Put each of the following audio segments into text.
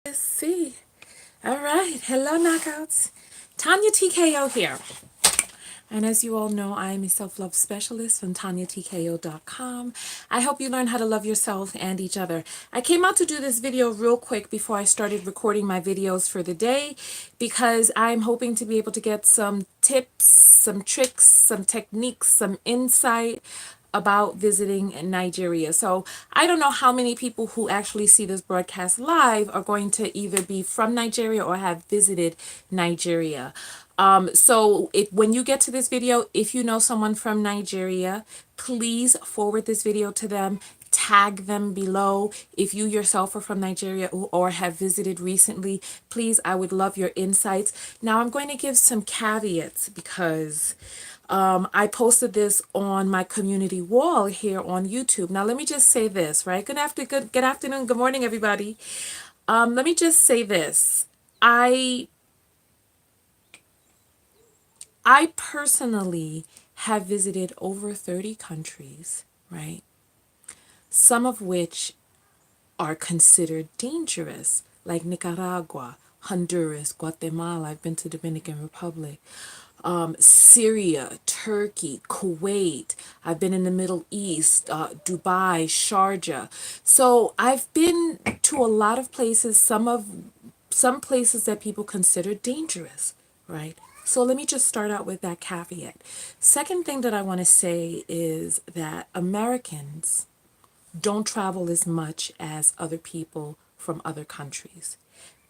Let's see. All right. Hello, knockouts. Tonya TKO here. And as you all know, I am a self-love specialist from TonyaTKO.com. I help you learn how to love yourself and each other. I came out to do this video real quick before I started recording my videos for the day because I'm hoping to be able to get some tips, some tricks, some techniques, some insight about visiting Nigeria. So I don't know how many people who actually see this broadcast live are going to either be from Nigeria or have visited Nigeria. So when you get to this video, if you know someone from Nigeria, please forward this video to them. Tag them below. If you yourself are from Nigeria or have visited recently, please, I would love your insights. Now I'm going to give some caveats because I posted this on my community wall here on YouTube. Now, let me just say this, right? Good afternoon, good morning, everybody. Let me just say this. I personally have visited over 30 countries, right? Some of which are considered dangerous, like Nicaragua, Honduras, Guatemala. I've been to Dominican Republic. Syria, Turkey, Kuwait. I've been in the Middle East, Dubai, Sharjah. So I've been to a lot of places, some places that people consider dangerous, right? So let me just start out with that caveat. Second thing that I want to say is that Americans don't travel as much as other people from other countries.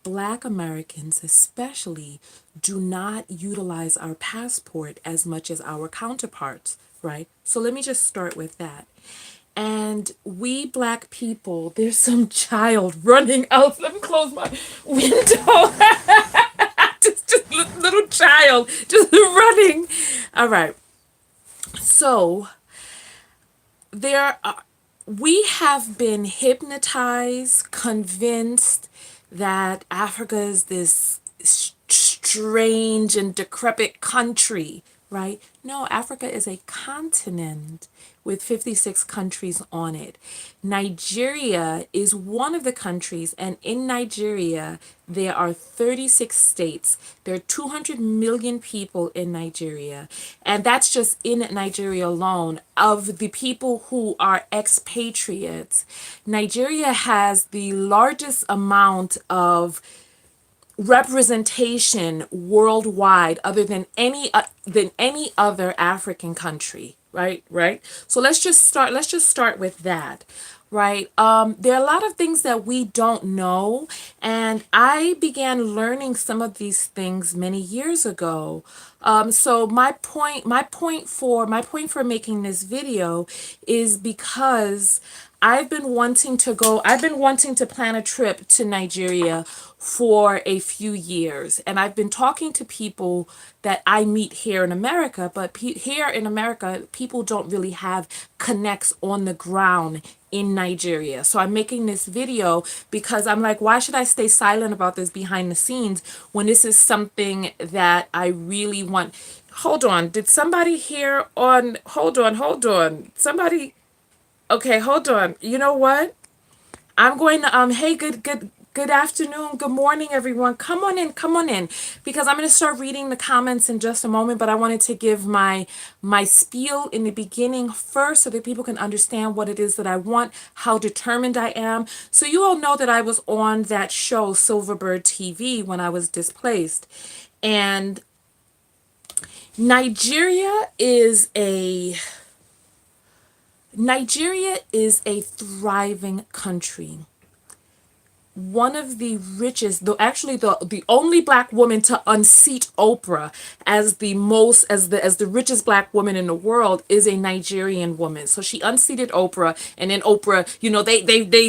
Black Americans, especially, do not utilize our passport as much as our counterparts, right? So let me just start with that. And we black people, there's some child running out. Let me close my window. just little child just running. All right. So there are, we have been hypnotized, convinced that Africa is this strange and decrepit country, right? No, Africa is a continent with 56 countries on it. Nigeria is one of the countries, and in Nigeria, there are 36 states. There are 200 million people in Nigeria, and that's just in Nigeria alone. Of the people who are expatriates, Nigeria has the largest amount of representation worldwide other than any other African country, right. So let's just start with that, right. There are a lot of things that we don't know, and I began learning some of these things many years ago. So my point for making this video is because I've been wanting to plan a trip to Nigeria for a few years. And I've been talking to people that I meet here in America, but here in America, people don't really have connects on the ground in Nigeria. So I'm making this video because I'm like, why should I stay silent about this behind the scenes when this is something that I really want? Hold on. Did somebody here on, hold on. Somebody, okay, hold on. You know what? I'm going to hey, good afternoon, good morning, everyone. Come on in, because I'm going to start reading the comments in just a moment. But I wanted to give my spiel in the beginning first, so that people can understand what it is that I want, how determined I am. So you all know that I was on that show Silverbird TV when I was displaced, and Nigeria is a Nigeria is a thriving country, one of the richest, though actually the only black woman to unseat Oprah as the richest black woman in the world is a Nigerian woman. So she unseated Oprah, and then Oprah,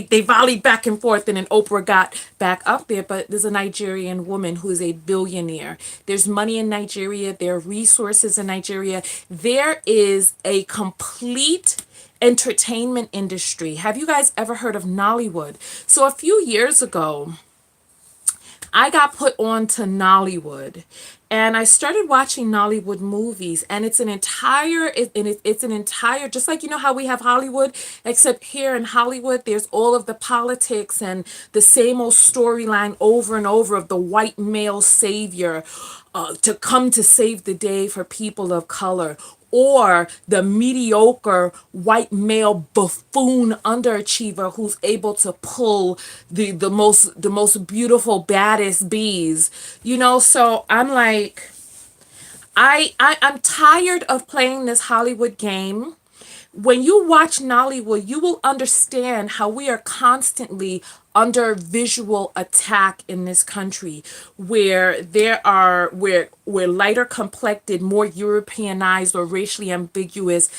they volleyed back and forth, and then Oprah got back up there. But there's a Nigerian woman who is a billionaire. There's money in Nigeria. There are resources in Nigeria. There is a complete entertainment industry. Have you guys ever heard of Nollywood? So a few years ago, I got put on to Nollywood, and I started watching Nollywood movies, and it's an entire, just like you know how we have Hollywood, except here in Hollywood there's all of the politics and the same old storyline over and over of the white male savior to come to save the day for people of color, or the mediocre white male buffoon underachiever who's able to pull the most beautiful baddest bees, so I'm like, I'm tired of playing this Hollywood game. When you watch Nollywood, you will understand how we are constantly under visual attack in this country, where we're lighter complected, more Europeanized or racially ambiguous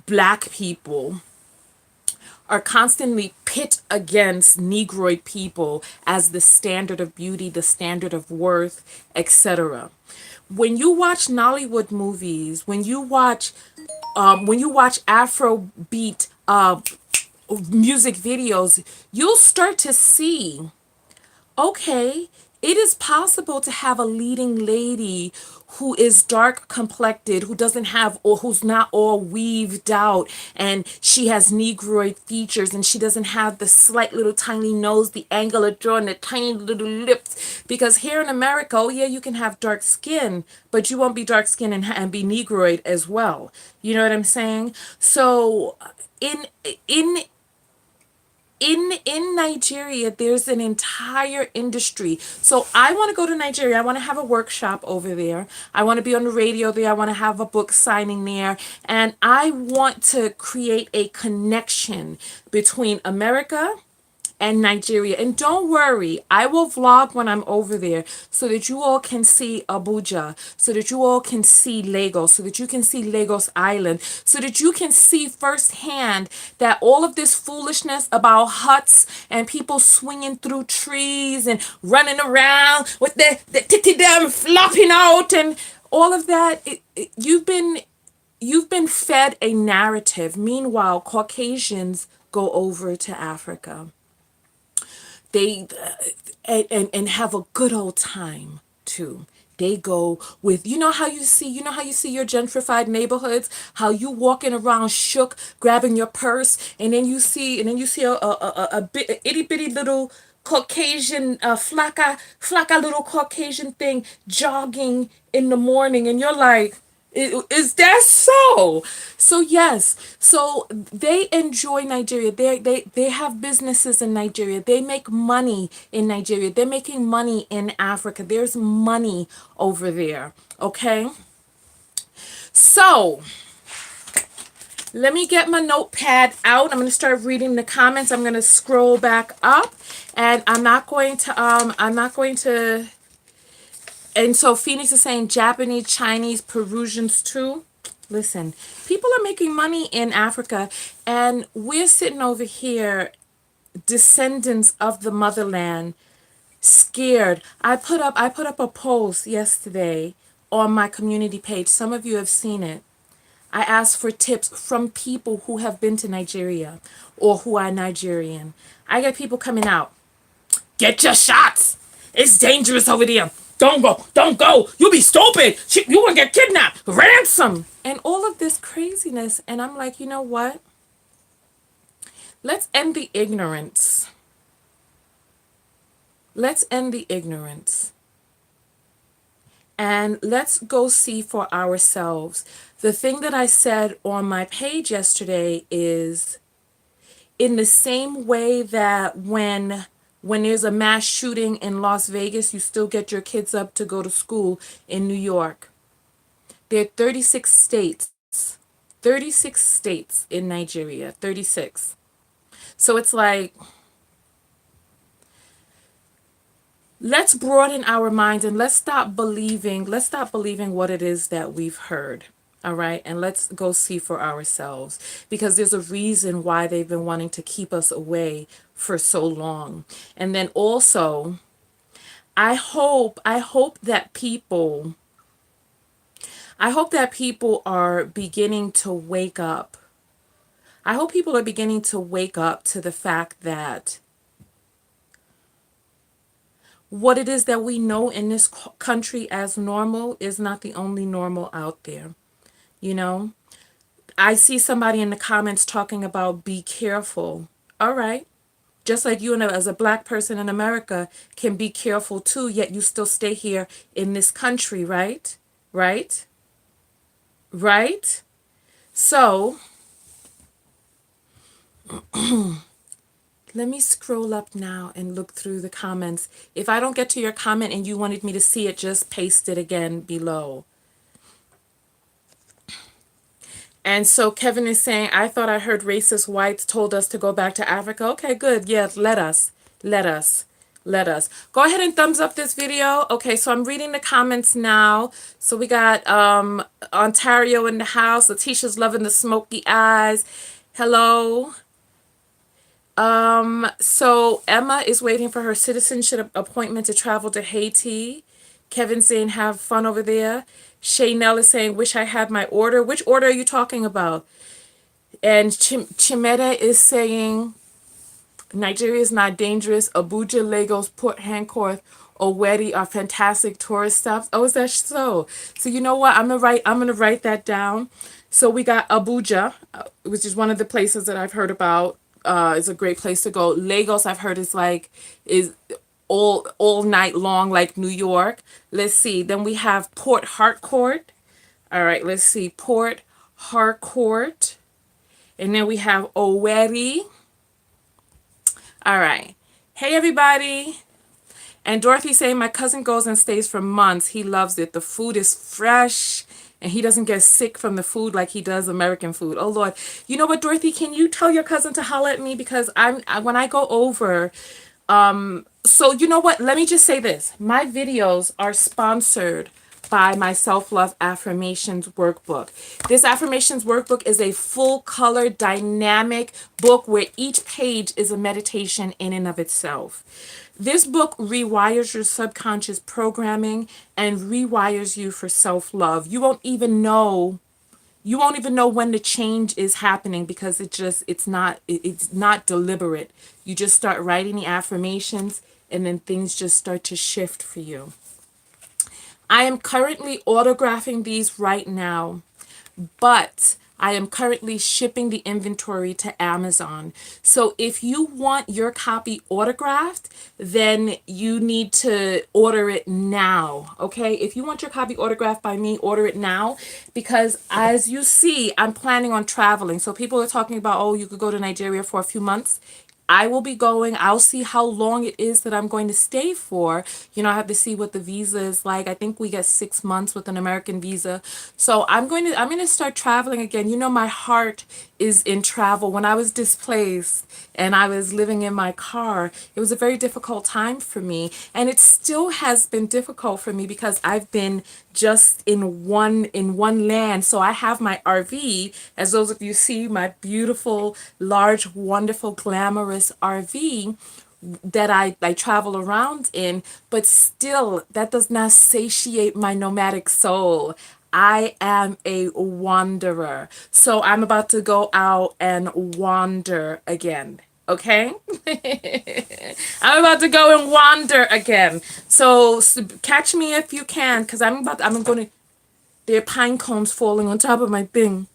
black people are constantly pit against Negroid people as the standard of beauty, the standard of worth, etc. When you watch Nollywood movies, when you watch Afrobeat music videos, you'll start to see, okay, it is possible to have a leading lady who is dark complected, who doesn't have, or who's not all weaved out, and she has negroid features, and she doesn't have the slight little tiny nose, the angular jaw, and the tiny little lips. Because here in America, oh yeah, you can have dark skin, but you won't be dark skin and be negroid as well. You know what I'm saying? So in in in Nigeria, there's an entire industry. So I want to go to Nigeria. I want to have a workshop over there. I want to be on the radio there. I want to have a book signing there. And I want to create a connection between America and Nigeria. And don't worry, I will vlog when I'm over there so that you all can see Abuja, so that you all can see Lagos, so that you can see Lagos Island, so that you can see firsthand that all of this foolishness about huts and people swinging through trees and running around with the titty them flopping out and all of that, you've been fed a narrative. Meanwhile, Caucasians go over to Africa, they and have a good old time too. They go with, you know how you see your gentrified neighborhoods, how you walking around shook grabbing your purse, and then you see a itty bitty little Caucasian, flacca little Caucasian thing jogging in the morning, and you're like, is that so? So yes, so they enjoy Nigeria. They have businesses in Nigeria. They make money in Nigeria. They're making money in Africa. There's money over there. Okay. So let me get my notepad out. I'm gonna start reading the comments. I'm gonna scroll back up, and I'm not going to. And so Phoenix is saying Japanese, Chinese, Perusians too. Listen, people are making money in Africa, and we're sitting over here, descendants of the motherland, scared. I put up a post yesterday on my community page. Some of you have seen it. I asked for tips from people who have been to Nigeria or who are Nigerian. I get people coming out. Get your shots. It's dangerous over there. Don't go. Don't go. You'll be stupid. You will get kidnapped. Ransom. And all of this craziness. And I'm like, you know what? Let's end the ignorance. Let's end the ignorance. And let's go see for ourselves. The thing that I said on my page yesterday is, in the same way that when there's a mass shooting in Las Vegas, you still get your kids up to go to school in New York. There are 36 states. 36 states in Nigeria. 36. So it's like, let's broaden our minds and let's stop believing what it is that we've heard. All right, and let's go see for ourselves, because there's a reason why they've been wanting to keep us away for so long. And then also, I hope that people are beginning to wake up. I hope people are beginning to wake up to the fact that what it is that we know in this country as normal is not the only normal out there. You know, I see somebody in the comments talking about be careful. All right. Just like you and as a black person in America can be careful too, yet you still stay here in this country, right? Right? Right? So let me scroll up now and look through the comments. If I don't get to your comment and you wanted me to see it, just paste it again below. And so Kevin is saying, I thought I heard racist whites told us to go back to Africa. Okay, good. Yeah, let us. Let us. Let us. Go ahead and thumbs up this video. Okay, so I'm reading the comments now. So we got Ontario in the house. Letitia's loving the smoky eyes. Hello. So Emma is waiting for her citizenship appointment to travel to Haiti. Kevin saying have fun over there. Shaynell is saying wish I had my order. Which order are you talking about? And Chimera is saying Nigeria is not dangerous. Abuja, Lagos, Port Harcourt, Owerri are fantastic tourist stops. Oh, is that so? So you know what? I'm gonna write that down. So we got Abuja, which is one of the places that I've heard about. It's a great place to go. Lagos, I've heard is all night long like New York. Let's see. Then we have Port Harcourt. All right, let's see. Port Harcourt. And then we have Owerri. All right. Hey, everybody. And Dorothy saying, my cousin goes and stays for months. He loves it. The food is fresh and he doesn't get sick from the food like he does American food. Oh, Lord. You know what, Dorothy? Can you tell your cousin to holler at me? Because when I go over, so you know what? Let me just say this. My videos are sponsored by my self-love affirmations workbook. This affirmations workbook is a full color dynamic book where each page is a meditation in and of itself. This book rewires your subconscious programming and rewires you for self-love. You won't even know when the change is happening because it's not deliberate. You just start writing the affirmations and then things just start to shift for you. I am currently autographing these right now, but I am currently shipping the inventory to Amazon. So if you want your copy autographed, then you need to order it now. Okay? If you want your copy autographed by me, order it now because as you see, I'm planning on traveling. So people are talking about, oh, you could go to Nigeria for a few months. I will be going. I'll see how long it is that I'm going to stay for. You know, I have to see what the visa is like. I think we get 6 months with an American visa. So I'm going to start traveling again. You know, my heart is in travel. When I was displaced and I was living in my car, it was a very difficult time for me. And it still has been difficult for me because I've been just in one land. So I have my RV, as those of you see, my beautiful, large, wonderful, glamorous RV that I travel around in, but still that does not satiate my nomadic soul. I am a wanderer. So I'm about to go out and wander again. Okay? I'm about to go and wander again. So catch me if you can, because I'm going to, there are pine cones falling on top of my thing.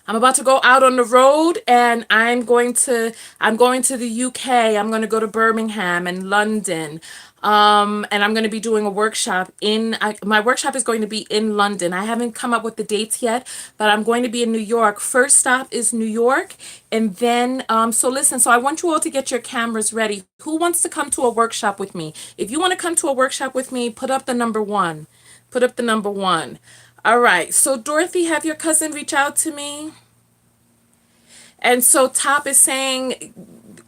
I'm about to go out on the road and I'm going to the UK. I'm going to go to Birmingham and London. And I'm going to be doing a workshop my workshop is going to be in London. I haven't come up with the dates yet, but I'm going to be in New York. First stop is New York. And then, so listen, so I want you all to get your cameras ready. Who wants to come to a workshop with me? If you want to come to a workshop with me, put up the number 1. Put up the number 1. All right. So Dorothy, have your cousin reach out to me. And so Top is saying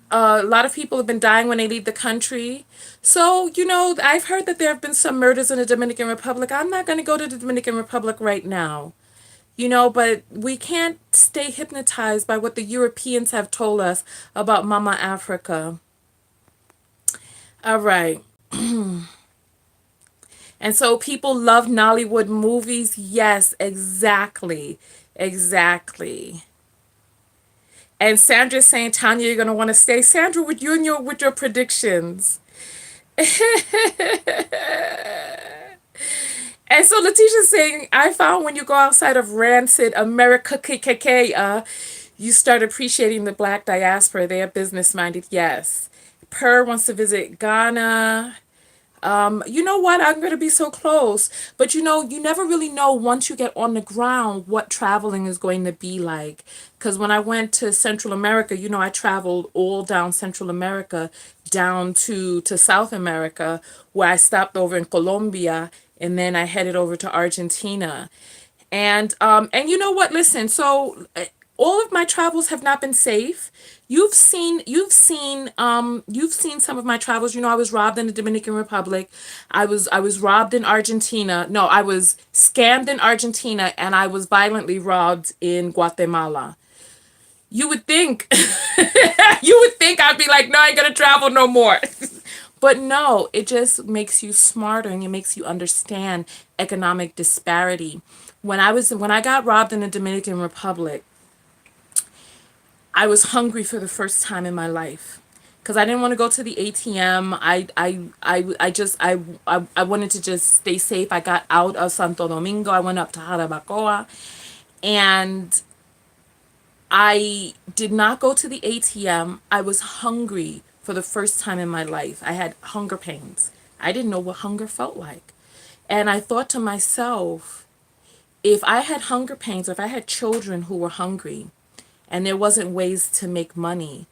a lot of people have been dying when they leave the country. So, you know, I've heard that there have been some murders in the Dominican Republic. I'm not going to go to the Dominican Republic right now. You know, but we can't stay hypnotized by what the Europeans have told us about Mama Africa. All right. And so people love Nollywood movies. Yes, exactly. Exactly. And Sandra's saying, Tanya, you're gonna want to stay. Sandra, with your predictions. And so Letitia's saying, I found when you go outside of rancid America, you start appreciating the black diaspora. They are business minded. Yes. Per wants to visit Ghana. You know what? I'm going to be so close. But you never really know once you get on the ground what traveling is going to be like. Because when I went to Central America, I traveled all down Central America, down to South America, where I stopped over in Colombia, and then I headed over to Argentina. And you know what? Listen, so all of my travels have not been safe. You've seen some of my travels. I was robbed in the Dominican Republic. I was robbed in Argentina. No, I was scammed in Argentina, and I was violently robbed in Guatemala. You would think you would think I'd be like, no, I ain't gonna travel no more. But no, it just makes you smarter, and it makes you understand economic disparity. When I got robbed in the Dominican Republic, I was hungry for the first time in my life because I didn't want to go to the ATM. I wanted to just stay safe. I got out of Santo Domingo. I went up to Jarabacoa, and I did not go to the ATM. I was hungry for the first time in my life. I had hunger pains. I didn't know what hunger felt like. And I thought to myself, if I had hunger pains, or if I had children who were hungry and there wasn't ways to make money,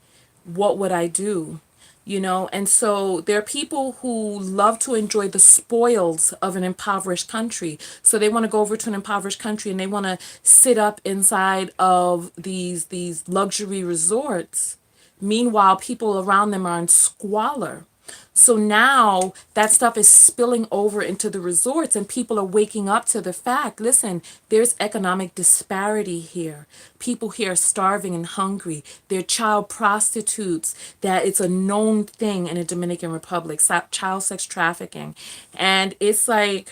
what would I do? And so there are people who love to enjoy the spoils of an impoverished country. So they want to go over to an impoverished country, and they want to sit up inside of these luxury resorts. Meanwhile, people around them are in squalor. So now that stuff is spilling over into the resorts, and people are waking up to the fact, listen, there's economic disparity here. People here are starving and hungry. They're child prostitutes, that it's a known thing in the Dominican Republic, child sex trafficking. And it's like,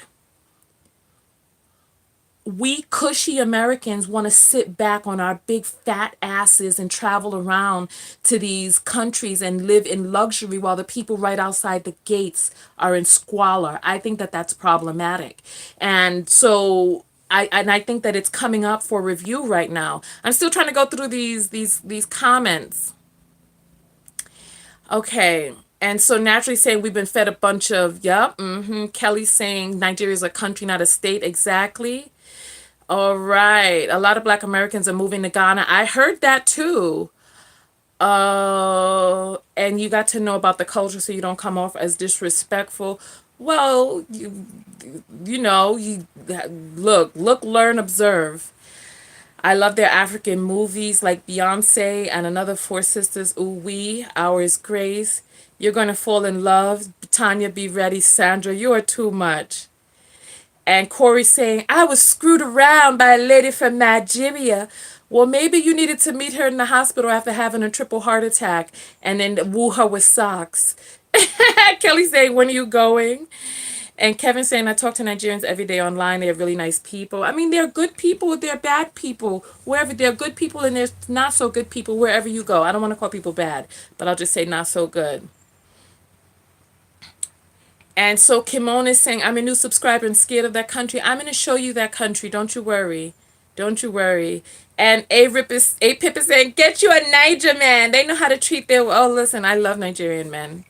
we cushy Americans want to sit back on our big fat asses and travel around to these countries and live in luxury while the people right outside the gates are in squalor. I think that that's problematic. And so I think that it's coming up for review right now. I'm still trying to go through these comments. Okay. And so naturally saying we've been fed a bunch of, yep, Kelly saying Nigeria is a country, not a state. Exactly. All right. A lot of Black Americans are moving to Ghana. I heard that too. And you got to know about the culture so you don't come off as disrespectful. Well, you look, learn, observe. I love their African movies like Beyonce and Another Four Sisters, Ooh Wee, Ours Grace. You're going to fall in love. Tanya, be ready. Sandra, you are too much. And Corey saying, I was screwed around by a lady from Nigeria. Well, maybe you needed to meet her in the hospital after having a triple heart attack and then woo her with socks. Kelly saying, when are you going? And Kevin saying, I talk to Nigerians every day online. They're really nice people. I mean, they're good people. They're bad people. Wherever they're good people and there's not so good people wherever you go. I don't want to call people bad, but I'll just say not so good. And so Kimon is saying, I'm a new subscriber and scared of that country. I'm going to show you that country. Don't you worry. Don't you worry. And A Pip is saying, get you a Niger man. They know how to treat their... Oh, listen, I love Nigerian men.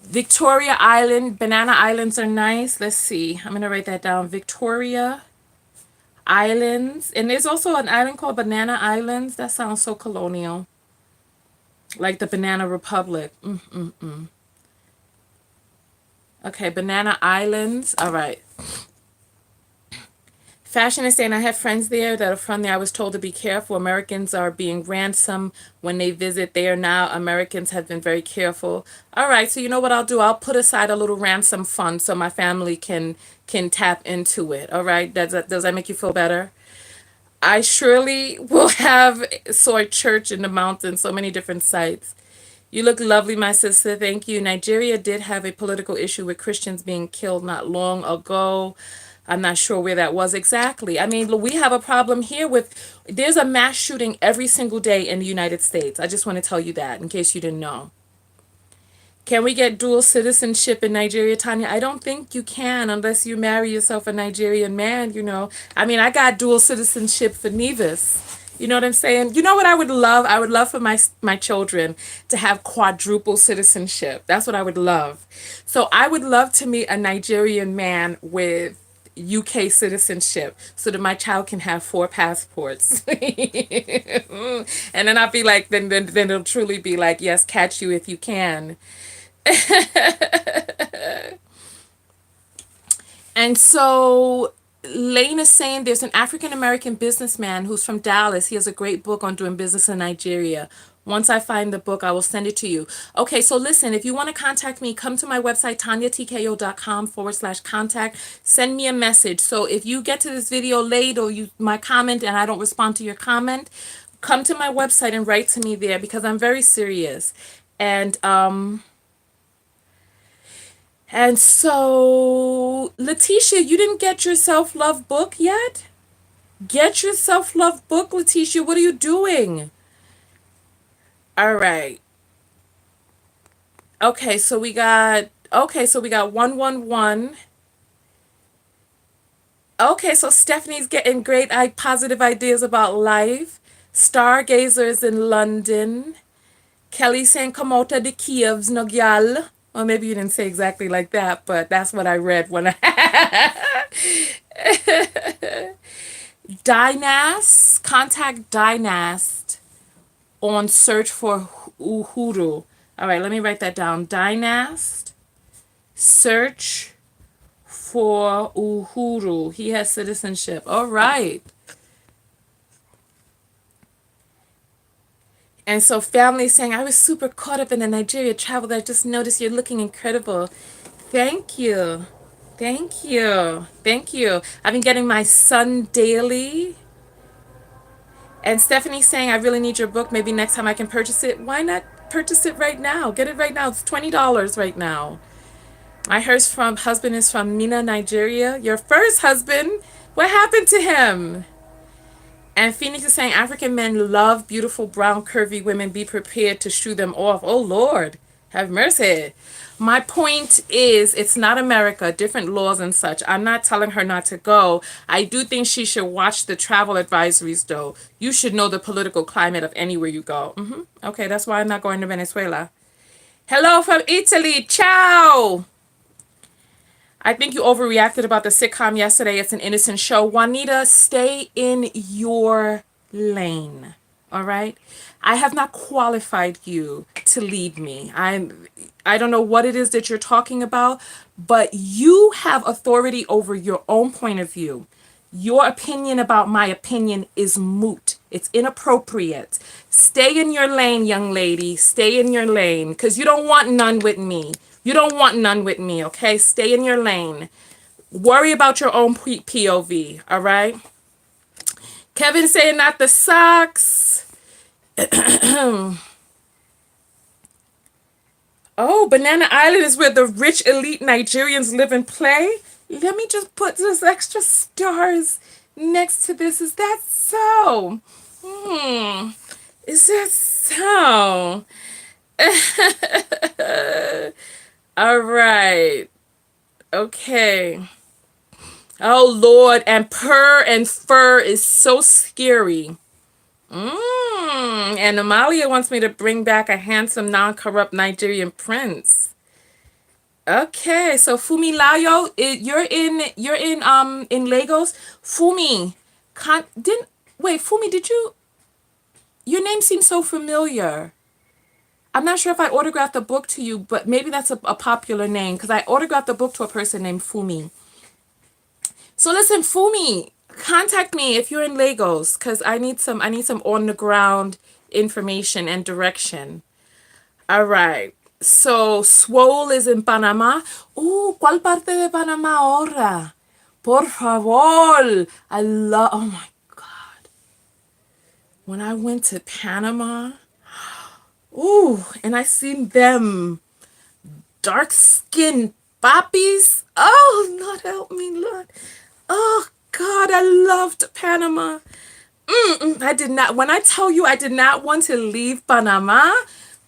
Victoria Island. Banana Islands are nice. Let's see. I'm going to write that down. Victoria Islands. And there's also an island called Banana Islands. That sounds so colonial. Like the Banana Republic. Okay, Banana Islands. All right. Fashion is saying, I have friends there that are from there. I was told to be careful. Americans are being ransomed when they visit there now. Americans have been very careful. All right, so you know what I'll do? I'll put aside a little ransom fund so my family can tap into it. All right, does that make you feel better? I surely will have soy church in the mountains, so many different sites. You look lovely, my sister. Thank you. Nigeria did have a political issue with Christians being killed not long ago. I'm not sure where that was exactly. I mean, we have a problem here there's a mass shooting every single day in the United States. I just want to tell you that in case you didn't know. Can we get dual citizenship in Nigeria, Tanya? I don't think you can unless you marry yourself a Nigerian man, you know. I mean, I got dual citizenship for Nevis. You know what I'm saying? You know what I would love? I would love for my children to have quadruple citizenship. That's what I would love. So I would love to meet a Nigerian man with UK citizenship so that my child can have four passports. And then I'll be like, then it'll truly be like, yes, catch you if you can. And so Lane is saying there's an African American businessman who's from Dallas. He has a great book on doing business in Nigeria. Once I find the book, I will send it to you. Okay, so listen, if you want to contact me, come to my website, tonyatko.com/contact. Send me a message. So if you get to this video late or you my comment and I don't respond to your comment, come to my website and write to me there because I'm very serious. And so, Letitia, you didn't get your self-love book yet? Get your self-love book, Letitia. What are you doing? All right. Okay, so we got 111. Okay, so Stephanie's getting great positive ideas about life. Stargazers in London. Kelly saying come out of the caves, no gyal. Or maybe you didn't say exactly like that, but that's what I read when I Dynast, contact Dynast on search for Uhuru. All right, let me write that down. Dynast, search for Uhuru. He has citizenship. All right. And so family saying, I was super caught up in the Nigeria travel. I just noticed you're looking incredible. Thank you. Thank you. Thank you. I've been getting my Sun daily. And Stephanie's saying, I really need your book. Maybe next time I can purchase it. Why not purchase it right now? Get it right now. It's $20 right now. My husband is from Mina, Nigeria. Your first husband? What happened to him? And Phoenix is saying, African men love beautiful, brown, curvy women. Be prepared to shoo them off. Oh, Lord. Have mercy. My point is, it's not America, different laws and such. I'm not telling her not to go. I do think she should watch the travel advisories, though. You should know the political climate of anywhere you go. Okay, that's why I'm not going to Venezuela. Hello from Italy. Ciao. I think you overreacted about the sitcom yesterday. It's an innocent show. Juanita, stay in your lane. All right? I have not qualified you to lead me. I don't know what it is that you're talking about, but you have authority over your own point of view. Your opinion about my opinion is moot. It's inappropriate. Stay in your lane, young lady. Stay in your lane because you don't want none with me. You don't want none with me, okay? Stay in your lane. Worry about your own POV, all right? Kevin saying not the socks. Oh, Banana Island is where the rich elite Nigerians live and play. Let me just put those extra stars next to this. Is that so? Is that so? All right. Okay. Oh, Lord. And purr and fur is so scary. And Amalia wants me to bring back a handsome, non-corrupt Nigerian prince. Okay, so Fumilayo, you're in Lagos. Fumi, didn't wait. Fumi, did you? Your name seems so familiar. I'm not sure if I autographed the book to you, but maybe that's a popular name because I autographed the book to a person named Fumi. So listen, Fumi, contact me if you're in Lagos because I need some on the ground information and direction. All right. So Swole is in Panama. ¿Cuál parte de Panama ahora? Por favor. Oh my God. When I went to Panama, and I seen them dark skinned poppies. Oh, Lord help me, Lord. Oh God, I loved Panama. I did not, when I tell you I did not want to leave Panama,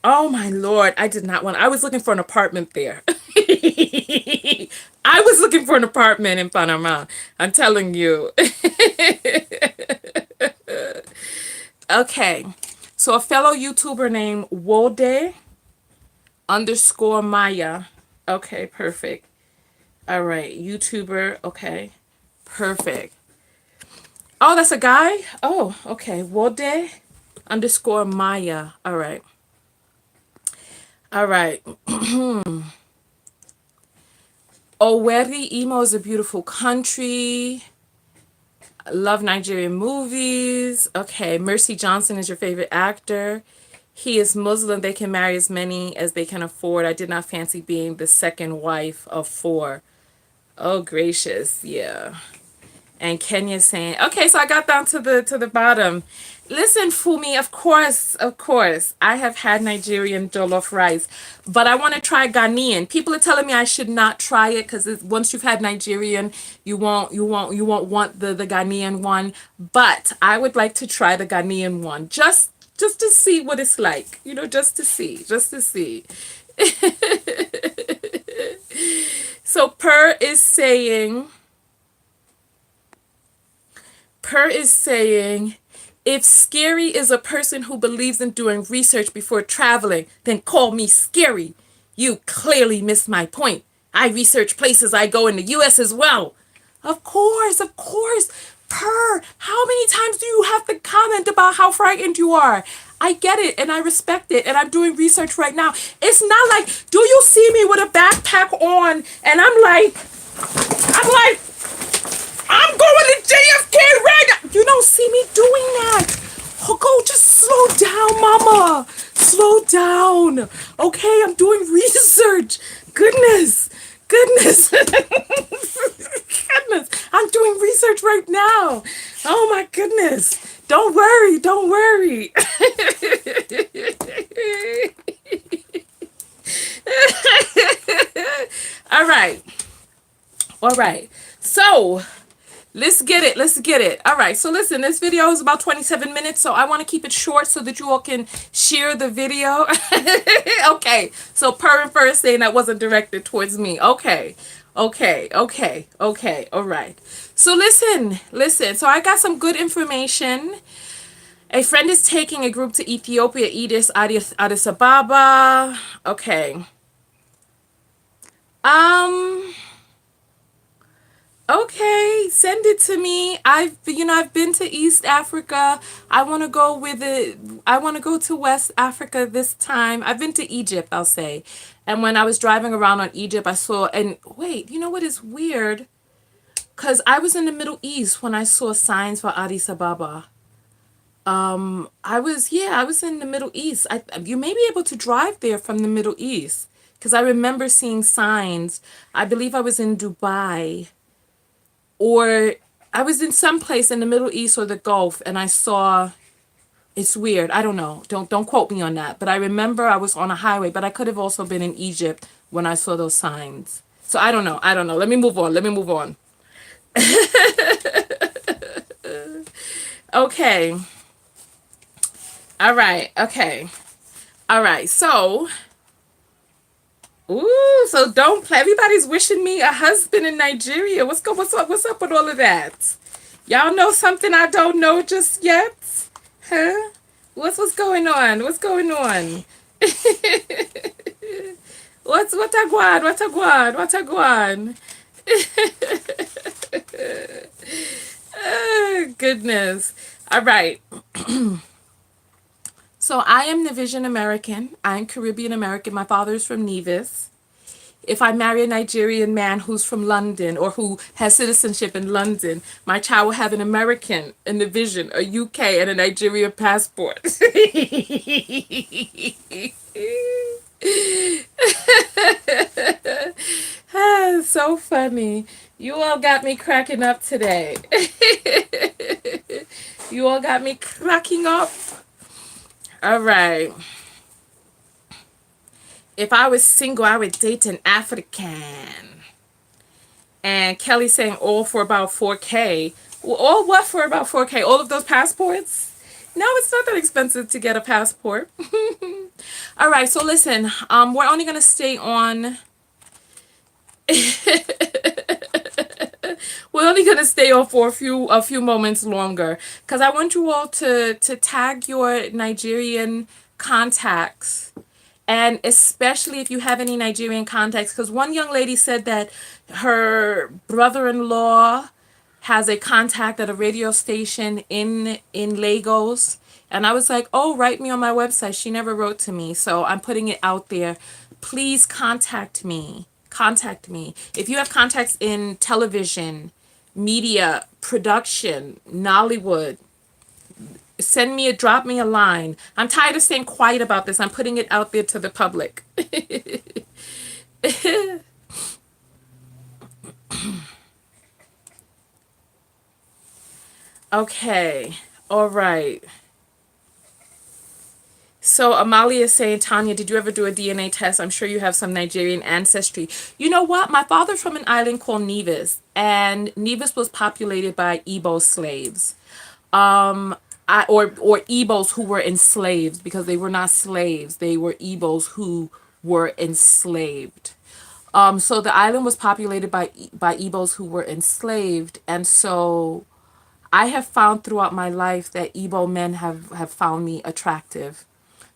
Oh my Lord, I did not want. I was looking for an apartment there. I was looking for an apartment in Panama. I'm telling you. Okay. So a fellow YouTuber named Wode underscore Maya. Okay, perfect. All right, YouTuber. Okay, perfect. Oh, that's a guy? Oh, okay. Wode underscore Maya. All right. All right. Oweri Imo is a beautiful country. Love Nigerian movies. Okay. Mercy Johnson is your favorite actor. He is Muslim. They can marry as many as they can afford. I did not fancy being the second wife of four. Oh, gracious. Yeah. And Kenya saying, okay, so I got down to the bottom. Listen, Fumi, of course, I have had Nigerian jollof rice, but I want to try Ghanaian. People are telling me I should not try it because once you've had Nigerian, you won't want the Ghanaian one. But I would like to try the Ghanaian one just to see what it's like, just to see. So Per is saying, if scary is a person who believes in doing research before traveling, then call me scary. You clearly missed my point. I research places I go in the US as well. Of course, of course. Per, how many times do you have to comment about how frightened you are? I get it and I respect it and I'm doing research right now. It's not like, do you see me with a backpack on and I'm like, I'm going to JFK right now. You don't see me doing that. Oh, go just slow down, mama. Slow down. Okay, I'm doing research. Goodness. Goodness. Goodness. I'm doing research right now. Oh my goodness. Don't worry. Don't worry. All right. All right. So, let's get it. Let's get it. All right. So listen, this video is about 27 minutes. So I want to keep it short so that you all can share the video. Okay. So Per and first saying that wasn't directed towards me. Okay. Okay. Okay. Okay. All right. So listen. So I got some good information. A friend is taking a group to Ethiopia, Addis Ababa. Okay. Um... Okay, send it to me. I've been to East Africa. I want to go with it. I want to go to West Africa this time. I've been to Egypt, I'll say. And when I was driving around on Egypt, I saw, and wait, you know what is weird? Because I was in the Middle East when I saw signs for Addis Ababa. I was in the Middle East. You may be able to drive there from the Middle East. Because I remember seeing signs. I believe I was in Dubai. Or I was in some place in the Middle East or the Gulf and I saw, it's weird. I don't know. Don't quote me on that. But I remember I was on a highway, but I could have also been in Egypt when I saw those signs. So I don't know. I don't know. Let me move on. Okay. All right. Okay. All right. So, ooh, so don't play. Everybody's wishing me a husband in Nigeria. What's up with all of that? Y'all know something I don't know just yet? Huh? What's going on? What's going on? What a guan? What a guan? What a guan? Oh, goodness. All right. So I am Nigerian American. I'm Caribbean American. My father is from Nevis. If I marry a Nigerian man who's from London or who has citizenship in London, my child will have an American, a Nigerian, a UK, and a Nigerian passport. So funny. You all got me cracking up today. You all got me cracking up. All right. If I was single, I would date an African. And Kelly saying all for about 4K. All what for about 4K? All of those passports? No, it's not that expensive to get a passport. All right, so listen, we're only gonna stay on. We're only gonna stay on for a few moments longer because I want you all to tag your Nigerian contacts, and especially if you have any Nigerian contacts, because one young lady said that her brother-in-law has a contact at a radio station in Lagos. And I was like, "Oh, write me on my website." She never wrote to me, so I'm putting it out there. Please contact me. Contact me. If you have contacts in television, media, production, Nollywood, drop me a line. I'm tired of staying quiet about this. I'm putting it out there to the public. Okay. All right. So Amalia is saying, Tanya, did you ever do a DNA test? I'm sure you have some Nigerian ancestry. You know what? My father's from an island called Nevis, and Nevis was populated by Igbo slaves. Um, or Igbos who were enslaved because they were not slaves. They were Igbos who were enslaved. So the island was populated by Igbos who were enslaved, and so I have found throughout my life that Igbo men have found me attractive.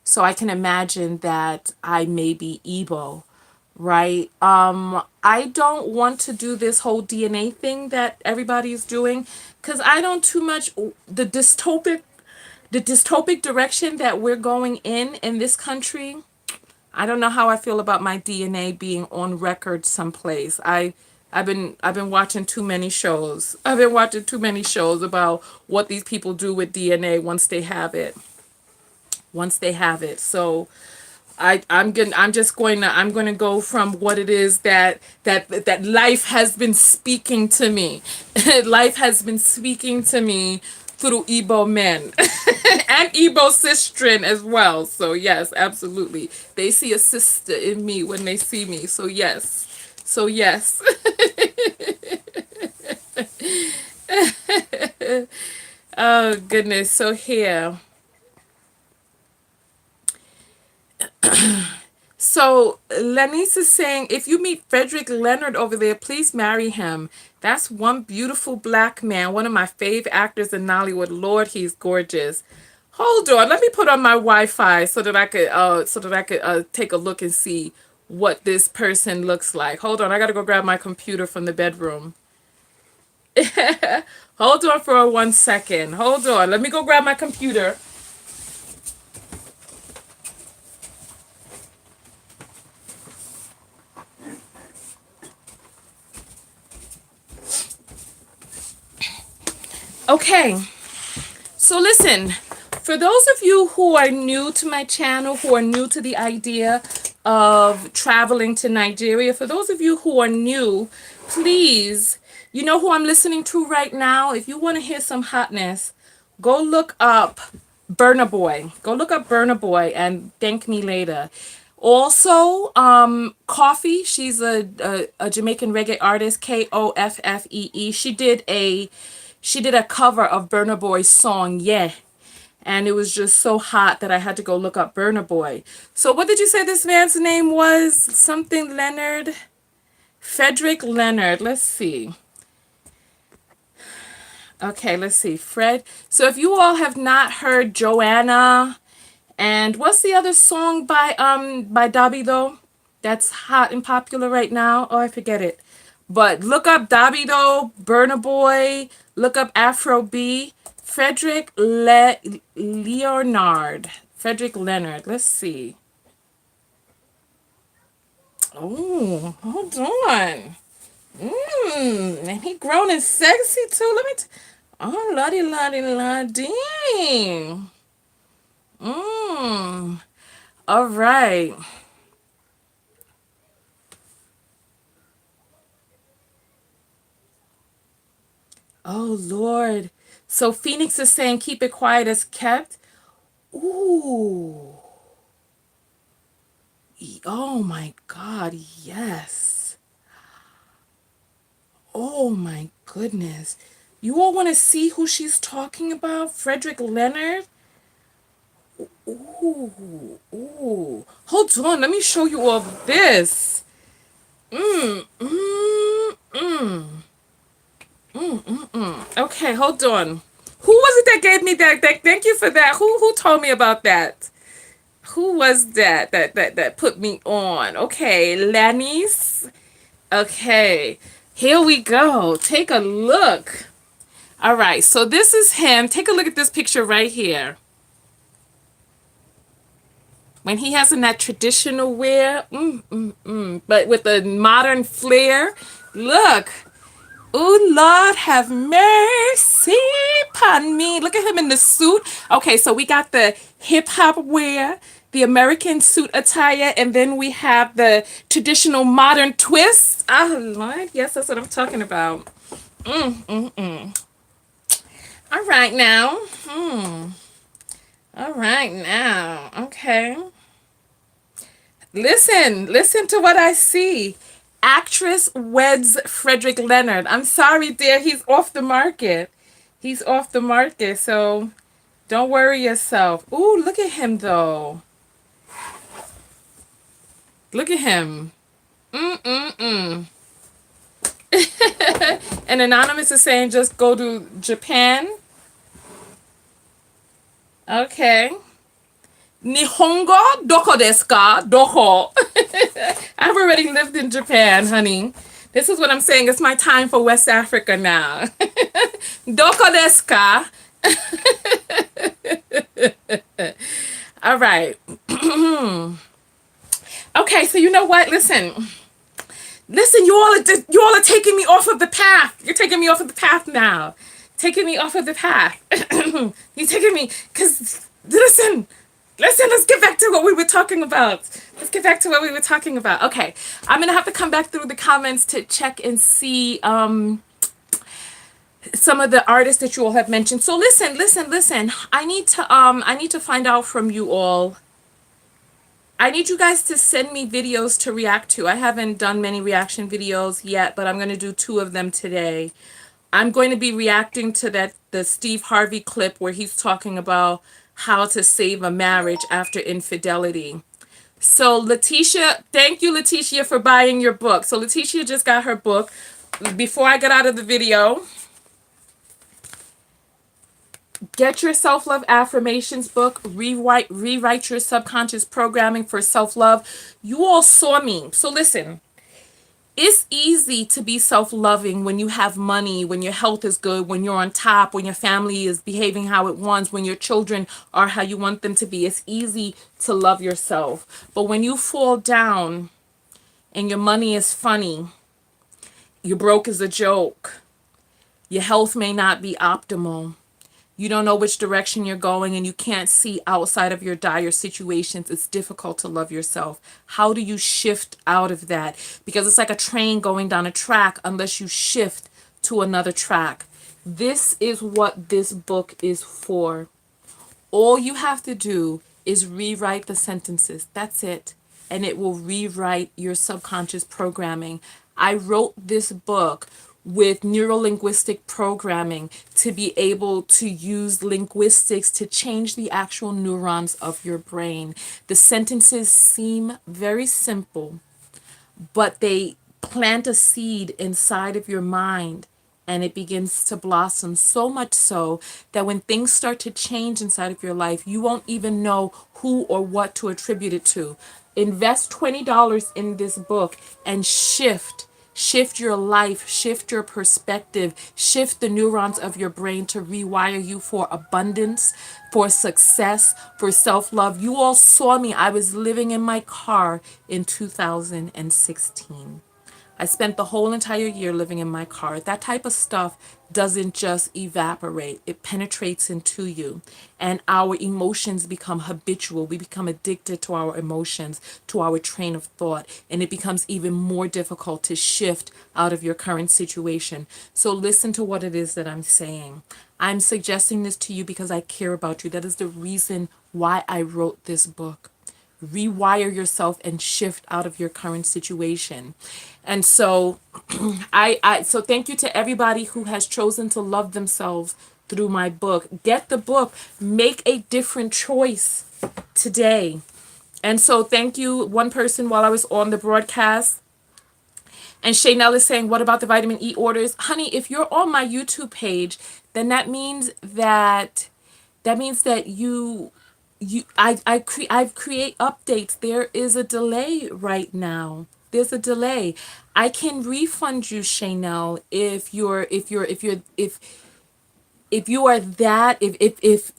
So I can imagine that I may be Igbo, right? I don't want to do this whole DNA thing that everybody's doing because I don't too much the dystopic direction that we're going in this country. I don't know how I feel about my DNA being on record someplace. I've been watching too many shows. I've been watching too many shows about what these people do with DNA once they have it. Once they have it. So I'm gonna go from what it is that life has been speaking to me. Life has been speaking to me through Igbo men and Igbo sistren as well. So yes, absolutely. They see a sister in me when they see me. So yes. So yes. Oh goodness. So here. So Lenice is saying, if you meet Frederick Leonard over there, please marry him. That's one beautiful black man, one of my fave actors in Nollywood. Lord, he's gorgeous. Hold on, let me put on my Wi-Fi so that I could take a look and see what this person looks like. Hold on, I gotta go grab my computer from the bedroom. Hold on for 1 second. Hold on, let me go grab my computer. Okay. So listen, for those of you who are new to my channel, who are new to the idea of traveling to Nigeria, for those of you who are new, please, you know who I'm listening to right now? If you want to hear some hotness, go look up Burna Boy. Go look up Burna Boy and thank me later. Also, Coffee, she's a Jamaican reggae artist, Koffee. She did a cover of Burna Boy's song, Yeah. And it was just so hot that I had to go look up Burna Boy. So what did you say this man's name was? Something Leonard? Frederick Leonard. Let's see. Okay, let's see. Fred. So if you all have not heard Joanna, and what's the other song by Davido that's hot and popular right now? Oh, I forget it. But look up Davido, Burna Boy, look up Afro B, Leonard. Frederick Leonard. Let's see. Oh, hold on. And he grown and sexy too. Oh, lottie, lottie, lottie. Mmm. All right. Oh, Lord. So Phoenix is saying keep it quiet as kept. Ooh. Oh, my God. Yes. Oh, my goodness. You all want to see who she's talking about? Frederick Leonard? Ooh, ooh. Hold on, let me show you all this. Mm, mm, mm, Okay, hold on. Who was it that gave me that? Thank you for that. Who told me about that? Who was that put me on? Okay, Lanny's. Okay, here we go. Take a look. All right, so this is him. Take a look at this picture right here. When he has in that traditional wear, but with a modern flair. Look. Oh, Lord, have mercy upon me. Look at him in the suit. Okay, so we got the hip hop wear, the American suit attire, and then we have the traditional modern twist. Oh, Lord, yes, that's what I'm talking about. All right, now. All right, now. Okay. Listen to what I see. Actress weds Frederick Leonard. I'm sorry, dear, he's off the market. He's off the market, so don't worry yourself. Ooh, look at him though. Look at him. Mm-mm-mm. And Anonymous is saying just go to Japan. Okay. Nihongo doko desu ka? Doko. I've already lived in Japan, honey. This is what I'm saying. It's my time for West Africa now. Doko desu ka? All right. Okay, so you know what? Listen. You all are taking me off of the path. You're taking me off of the path now. Taking me off of the path. You're taking me because listen, let's get back to what we were talking about. Okay, I'm gonna have to come back through the comments to check and see some of the artists that you all have mentioned. So listen. I need to find out from you all. I need you guys to send me videos to react to. I haven't done many reaction videos yet, but I'm going to do 2 of them today. I'm going to be reacting to the Steve Harvey clip where he's talking about how to save a marriage after infidelity. So Letitia, thank you Letitia for buying your book. So Letitia just got her book. Before I get out of the video, get your self-love affirmations book, rewrite your subconscious programming for self-love. You all saw me. So listen, it's easy to be self-loving when you have money, when your health is good, when you're on top, when your family is behaving how it wants, when your children are how you want them to be. It's easy to love yourself. But when you fall down and your money is funny, you're broke as a joke, your health may not be optimal, you don't know which direction you're going, and you can't see outside of your dire situations, it's difficult to love yourself. How do you shift out of that? Because it's like a train going down a track unless you shift to another track. This is what this book is for. All you have to do is rewrite the sentences. That's it. And it will rewrite your subconscious programming. I wrote this book with neurolinguistic programming to be able to use linguistics to change the actual neurons of your brain. The sentences seem very simple, but they plant a seed inside of your mind and it begins to blossom, so much so that when things start to change inside of your life, you won't even know who or what to attribute it to. Invest $20 in this book and shift your life, shift your perspective, shift the neurons of your brain to rewire you for abundance, for success, for self-love. You all saw me. I was living in my car in 2016. I spent the whole entire year living in my car. That type of stuff doesn't just evaporate. It penetrates into you. And our emotions become habitual. We become addicted to our emotions, to our train of thought. And it becomes even more difficult to shift out of your current situation. So listen to what it is that I'm saying. I'm suggesting this to you because I care about you. That is the reason why I wrote this book. Rewire yourself and shift out of your current situation. And so so thank you to everybody who has chosen to love themselves through my book. Get the book, make a different choice. today. And so thank you, one person while I was on the broadcast. And Shaynell is saying, what about the vitamin E orders? Honey, if you're on my YouTube page, then that means that I create updates. There is a delay right now. There's a delay. I can refund you, Shaynell, if you are that if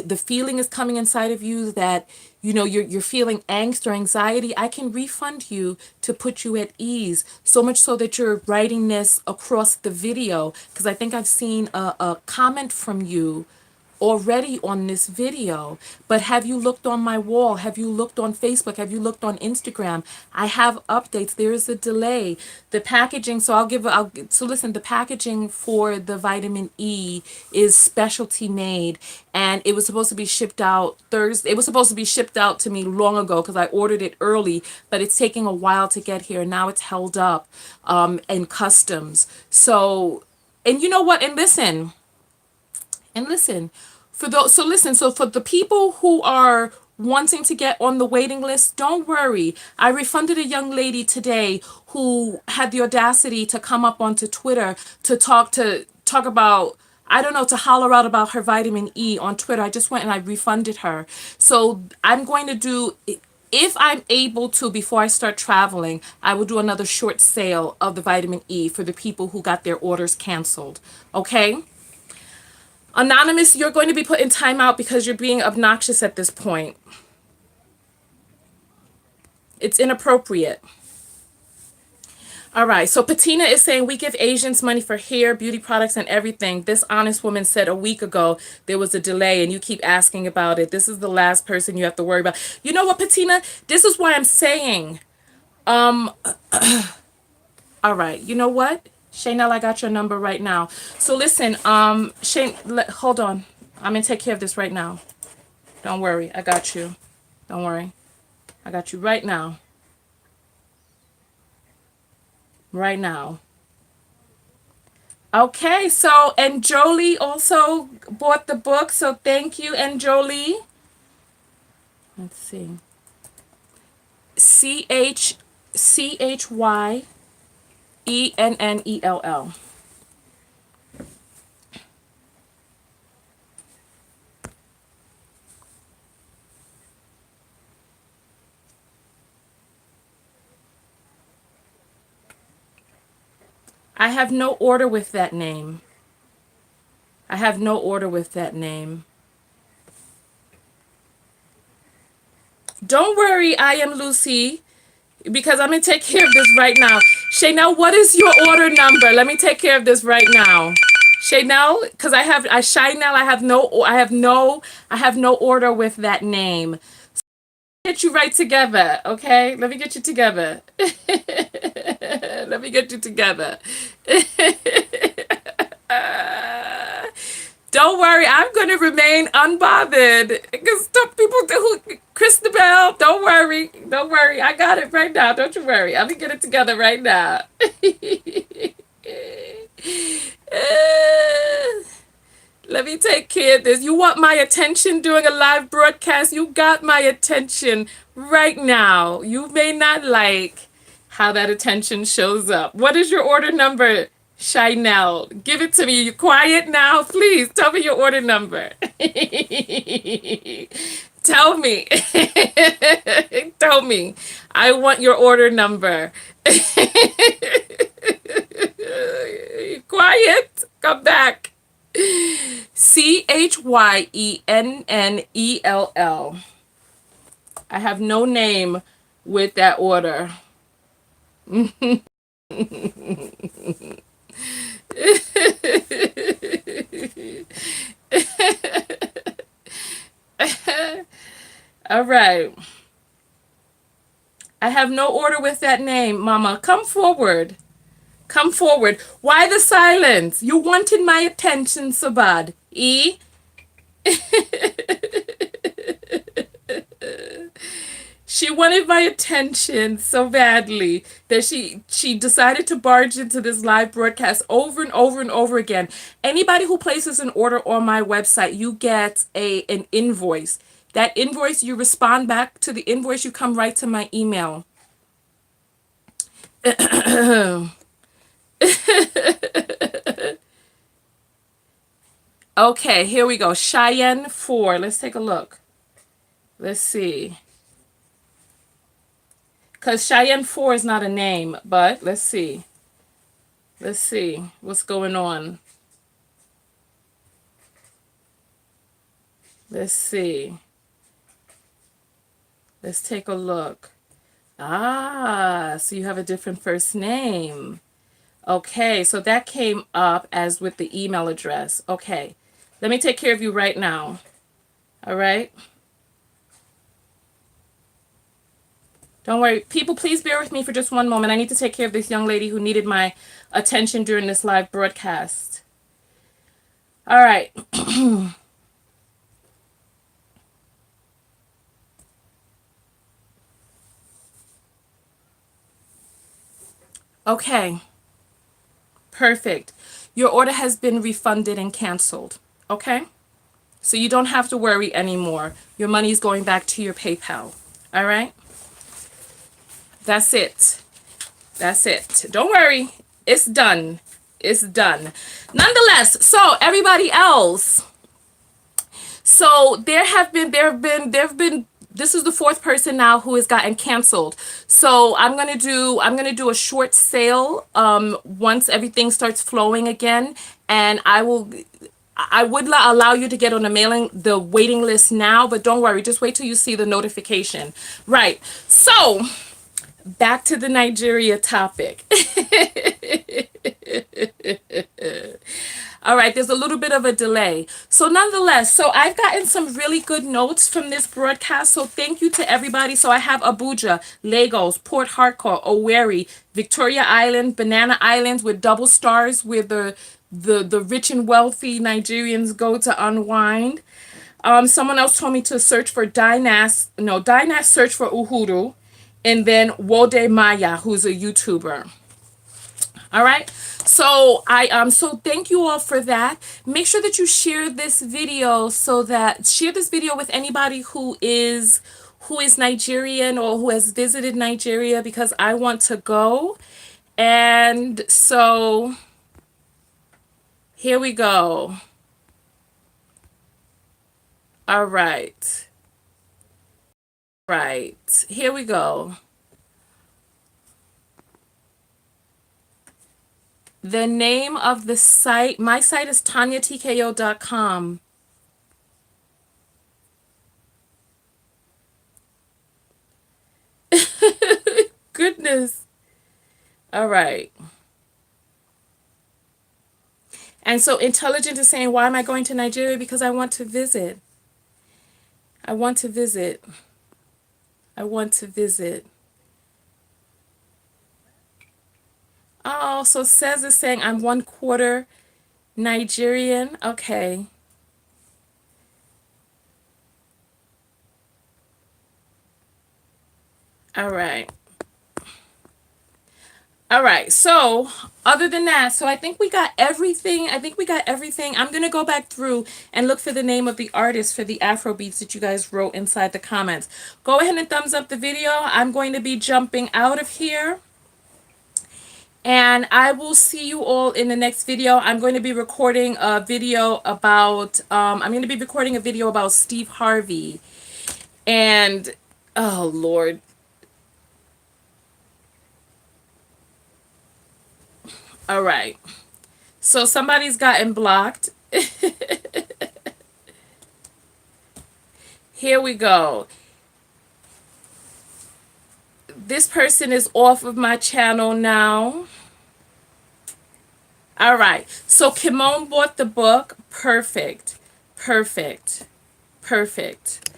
the feeling is coming inside of you that you're feeling angst or anxiety. I can refund you to put you at ease, so much so that you're writing this across the video, because I think I've seen a comment from you already on this video. But have you looked on my wall? Have you looked on Facebook? Have you looked on Instagram? I have updates. There is a delay. The packaging, so listen, the packaging for the vitamin E is specialty made, and it was supposed to be shipped out Thursday. It was supposed to be shipped out to me long ago because I ordered it early, but it's taking a while to get here. Now it's held up in customs. So, and you know what? And listen, for the people who are wanting to get on the waiting list, don't worry. I refunded a young lady today who had the audacity to come up onto Twitter to talk about, I don't know, to holler out about her vitamin E on Twitter. I just went and I refunded her. So I'm going to do, if I'm able to, before I start traveling, I will do another short sale of the vitamin E for the people who got their orders canceled. Okay? Anonymous, you're going to be put in timeout because you're being obnoxious at this point. It's inappropriate. All right, so Patina is saying we give Asians money for hair, beauty products, and everything. This honest woman said a week ago there was a delay, and you keep asking about it. This is the last person you have to worry about. You know what, Patina? This is why I'm saying, all right, you know what? Shaynell, I got your number right now. So listen, hold on. I'm going to take care of this right now. Don't worry. I got you. Don't worry. I got you right now. Right now. Okay, so, and Jolie also bought the book, so thank you, and Jolie. Let's see. CHYENNELL. I have no order with that name. I have no order with that name. Don't worry, I am Lucy, because I'm going to take care of this right now. Shaynell, what is your order number? Let me take care of this right now. Shaynell, because Shaynell, I have no order with that name. Get you right together, okay? Let me get you together. Let me get you together. Don't worry, I'm going to remain unbothered. Because people who, Christabel, don't worry. I got it right now. Don't you worry. Let me get it together right now. Let me take care of this. You want my attention during a live broadcast? You got my attention right now. You may not like how that attention shows up. What is your order number, Shaynell? Give it to me. You quiet now? Please tell me your order number. Tell me. Tell me. I want your order number. Quiet. Come back. CHYENNELL. I have no name with that order. All right. I have no order with that name, Mama. Come forward. Come forward. Why the silence? You wanted my attention so bad. E? She wanted my attention so badly that she decided to barge into this live broadcast over and over and over again. Anybody who places an order on my website, you get an invoice. That invoice, you respond back to the invoice, you come right to my email. Okay, here we go. Cheyenne 4. Let's take a look. Let's see. Because Cheyenne 4 is not a name, but let's see. Let's see what's going on. Let's see. Let's take a look. Ah, so you have a different first name. Okay, so that came up as with the email address. Okay, let me take care of you right now. All right? Don't worry. People, please bear with me for just one moment. I need to take care of this young lady who needed my attention during this live broadcast. All right. Okay. Perfect. Your order has been refunded and canceled. Okay? So you don't have to worry anymore. Your money is going back to your PayPal. All right? That's it. That's it. Don't worry. It's done. It's done. Nonetheless, so everybody else. So there have been this is the fourth person now who has gotten canceled. So I'm gonna do a short sale once everything starts flowing again, and I would allow you to get on the waiting list now, but don't worry, just wait till you see the notification. Right. So back to the Nigeria topic. All right, there's a little bit of a delay. So nonetheless, so I've gotten some really good notes from this broadcast. So thank you to everybody. So I have Abuja, Lagos, Port Harcourt, Owerri, Victoria Island, Banana Islands with double stars where the rich and wealthy Nigerians go to unwind. Someone else told me to search for Dynas search for Uhuru, and then Wode Maya, who's a YouTuber. All right. So thank you all for that. Make sure that you share this video share this video with anybody who is Nigerian or who has visited Nigeria, because I want to go. And so here we go. All right. Right. Here we go. The name of the site, my site is TonyaTko.com. Goodness. All right. And so Intelligent is saying, why am I going to Nigeria? Because I want to visit. I want to visit. I want to visit. Oh, so Says is saying I'm 1/4 Nigerian. Okay. All right. All right. So other than that, so I think we got everything. I'm going to go back through and look for the name of the artist for the Afro beats that you guys wrote inside the comments. Go ahead and thumbs up the video. I'm going to be jumping out of here. And I will see you all in the next video. I'm going to be recording a video about Steve Harvey. And oh Lord. All right. So somebody's gotten blocked. Here we go. This person is off of my channel now. All right. So Kimon bought the book. Perfect. Perfect. Perfect.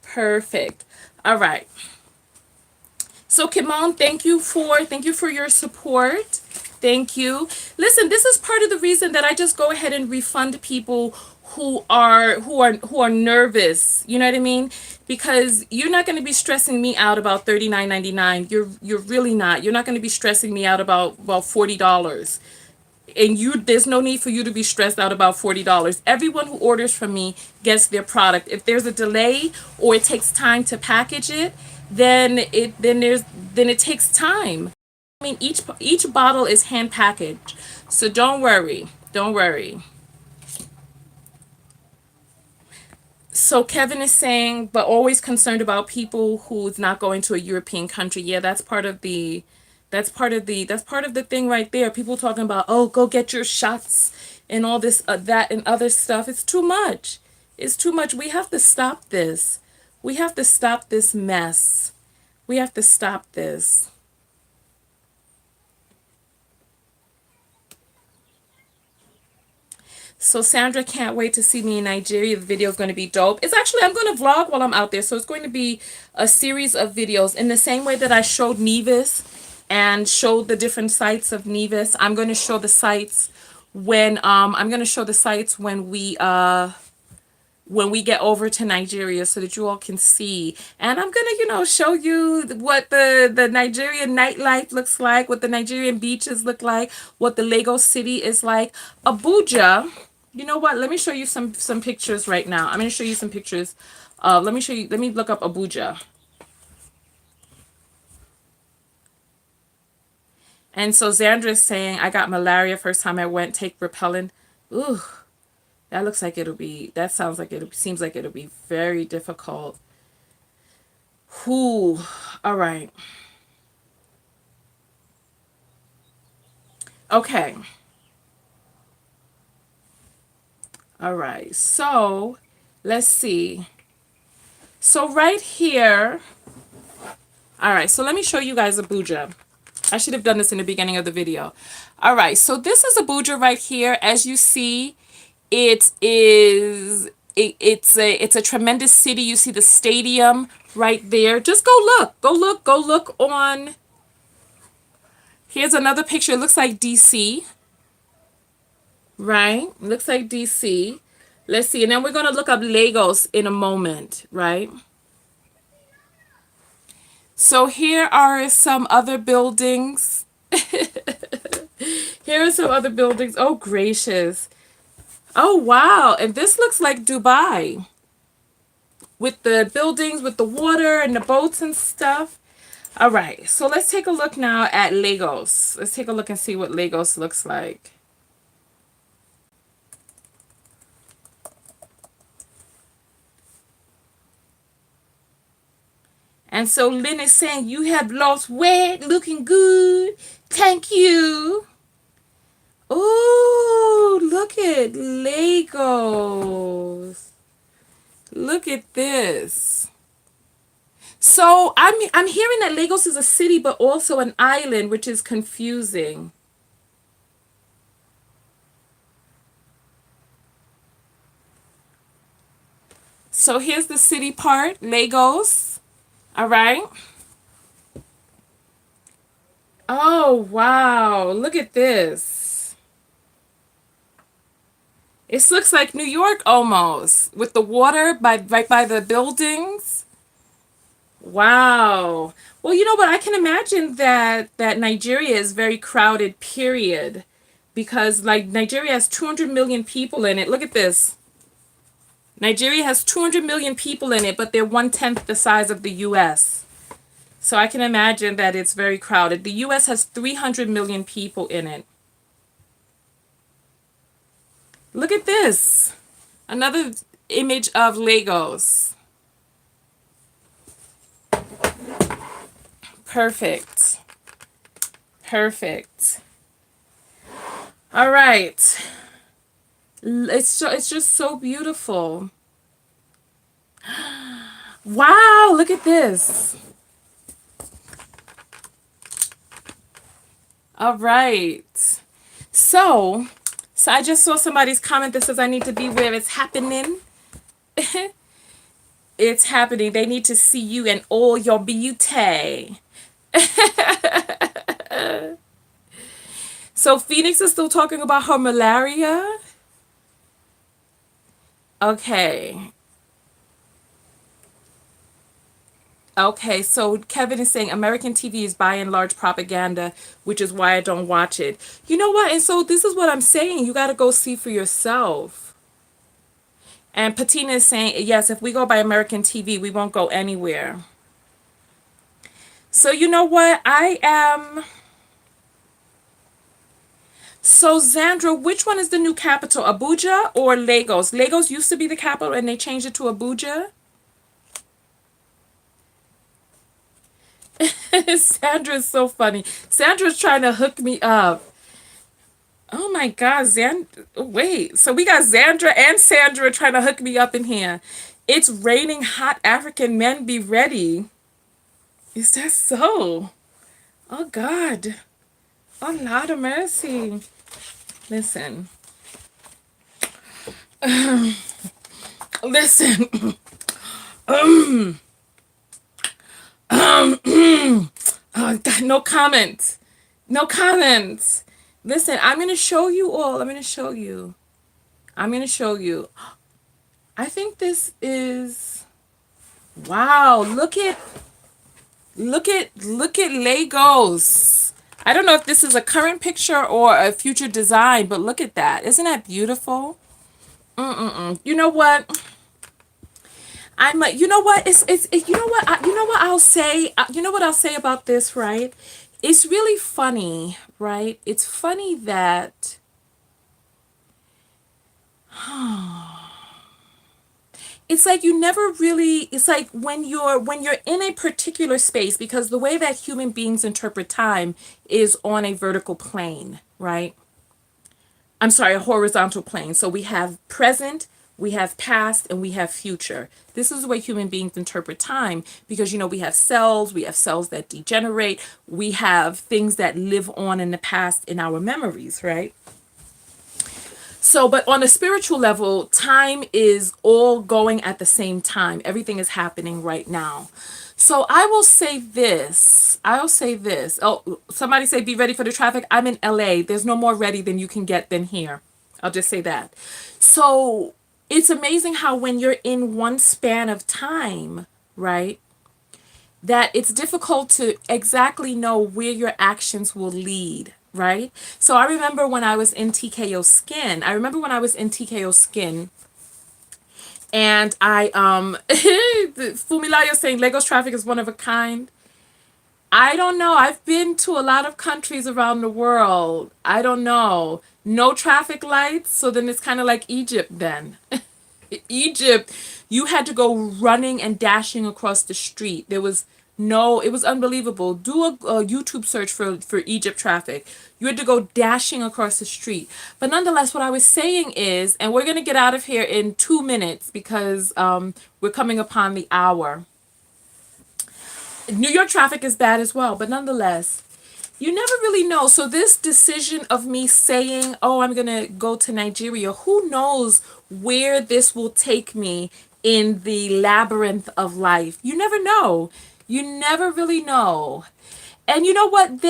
Perfect. All right. So Kimon, thank you for your support. Thank you. Listen, this is part of the reason that I just go ahead and refund people who are nervous. You know what I mean? Because you're not going to be stressing me out about $39.99. You're really not. You're not going to be stressing me out about $40. And there's no need for you to be stressed out about $40. Everyone who orders from me gets their product. If there's a delay or it takes time to package it, then it takes time. I mean, each bottle is hand packaged, so don't worry, don't worry. So Kevin is saying, but always concerned about people who's not going to a European country. Yeah, that's part of the thing right there. People talking about, oh, go get your shots and all this, that, and other stuff. It's too much. It's too much. We have to stop this. We have to stop this mess. We have to stop this. So Sandra can't wait to see me in Nigeria. The video is going to be dope. It's actually, I'm going to vlog while I'm out there. So it's going to be a series of videos in the same way that I showed Nevis and showed the different sites of Nevis. I'm going to show the sites when we get over to Nigeria so that you all can see. And I'm going to, show you what the Nigerian nightlife looks like, what the Nigerian beaches look like, what the Lagos city is like. Abuja, you know what? Let me show you some pictures right now. I'm going to show you some pictures. Let me look up Abuja. And so Xandra is saying, I got malaria first time I went, take repellent. Ooh. Seems like it'll be very difficult. Whew. All right. Okay. All right. So, let's see. So right here. All right. So let me show you guys Abuja. I should have done this in the beginning of the video. All right. So this is Abuja right here. As you see, it's a tremendous city. You see the stadium right there. Just go look. Go look on. Here's another picture. It looks like DC. Right? Looks like DC. Let's see. And then we're going to look up Lagos in a moment, right? So here are some other buildings. Here are some other buildings. Oh, gracious. Oh, wow. And this looks like Dubai. With the buildings, with the water and the boats and stuff. All right. So let's take a look now at Lagos. Let's take a look and see what Lagos looks like. And so Lynn is saying, you have lost weight, looking good. Thank you. Oh, look at Lagos. Look at this. So I'm hearing that Lagos is a city, but also an island, which is confusing. So here's the city part, Lagos. All right. Oh, wow. Look at this. It looks like New York almost, with the water right by the buildings. Wow. Well, you know what? I can imagine that Nigeria is very crowded, period. Because like Nigeria has 200 million people in it. Look at this. Nigeria has 200 million people in it, but they're 1/10 the size of the US. So I can imagine that it's very crowded. The US has 300 million people in it. Look at this. Another image of Lagos. Perfect. Perfect. All right. It's just so beautiful. Wow, look at this. All right. So I just saw somebody's comment that says I need to be where it's happening. It's happening. They need to see you and all your beauty. So Phoenix is still talking about her malaria. Okay. Okay, so Kevin is saying American TV is by and large propaganda, which is why I don't watch it. You know what? And so this is what I'm saying. You got to go see for yourself. And Patina is saying, yes, if we go by American TV, we won't go anywhere. So you know what? I am. So Zandra, which one is the new capital? Abuja or Lagos? Lagos used to be the capital and they changed it to Abuja. Sandra is so funny. Sandra's trying to hook me up. Oh my God, wait. So we got Zandra and Sandra trying to hook me up in here. It's raining hot African men, be ready. Is that so? Oh God. Oh Lord of mercy. Listen. Listen. Oh God, no comment. No comment. Listen, I'm gonna show you all. I'm gonna show you. I'm gonna show you. I think this is wow. Look at Legos. I don't know if this is a current picture or a future design, but look at that. Isn't that beautiful? You know what? I'm like, you know what? you know what? You know what I'll say? You know what I'll say about this, right? It's really funny, right? It's funny that it's like you never really it's like when you're in a particular space because the way that human beings interpret time is on a vertical plane, right? I'm sorry, a horizontal plane. So we have present, we have past, and we have future. This is the way human beings interpret time because, we have cells that degenerate, we have things that live on in the past in our memories, right? So, but on a spiritual level, time is all going at the same time. Everything is happening right now. So I will say this. I'll say this. Oh, somebody say be ready for the traffic. I'm in LA. There's no more ready than you can get than here. I'll just say that. So it's amazing how when you're in one span of time, right, that it's difficult to exactly know where your actions will lead, right? So I remember when I was in TKO Skin. I remember when I was in TKO Skin and Fumilayo saying Lagos traffic is one of a kind. I don't know. I've been to a lot of countries around the world. I don't know. No traffic lights, so then it's kind of like Egypt then. Egypt, you had to go running and dashing across the street. There was no, it was unbelievable. Do a YouTube search for Egypt traffic. You had to go dashing across the street. But nonetheless, what I was saying is, and we're going to get out of here in 2 minutes because we're coming upon the hour. New York traffic is bad as well, but nonetheless, you never really know. So this decision of me saying, "Oh, I'm going to go to Nigeria," who knows where this will take me in the labyrinth of life. You never know. You never really know. And you know what?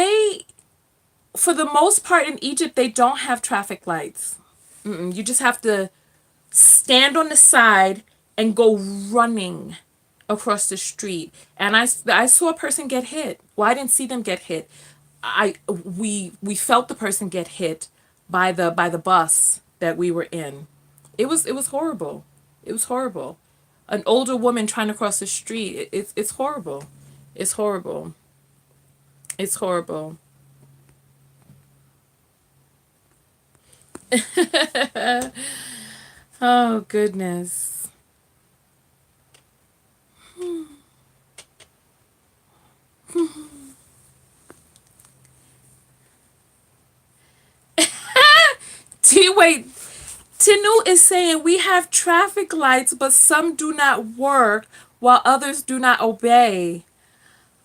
For the most part in Egypt, they don't have traffic lights. You just have to stand on the side and go running across the street. And I saw a person get hit. Well, I didn't see them get hit. We felt the person get hit by the bus that we were in. It was horrible. It was horrible. An older woman trying to cross the street. It's horrible. It's horrible. It's horrible. Oh goodness. Wait. Tinu is saying we have traffic lights, but some do not work while others do not obey.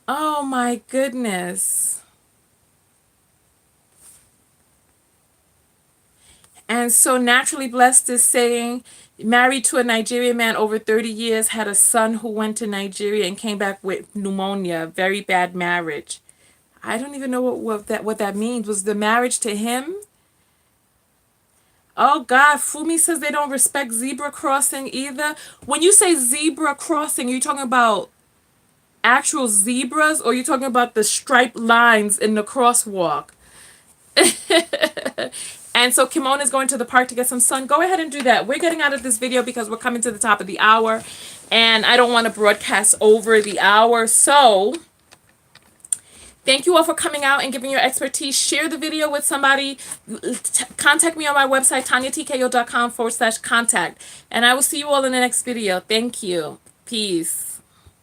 Oh my goodness. And so Naturally Blessed is saying, married to a Nigerian man over 30 years, had a son who went to Nigeria and came back with pneumonia. Very bad marriage. I don't even know what that means. Was the marriage to him? Oh God, Fumi says they don't respect zebra crossing either. When you say zebra crossing, are you talking about actual zebras, or are you talking about the striped lines in the crosswalk? And so Kimon is going to the park to get some sun. Go ahead and do that. We're getting out of this video because we're coming to the top of the hour, and I don't want to broadcast over the hour. So thank you all for coming out and giving your expertise. Share the video with somebody. Contact me on my website, tonyatko.com/contact. And I will see you all in the next video. Thank you. Peace.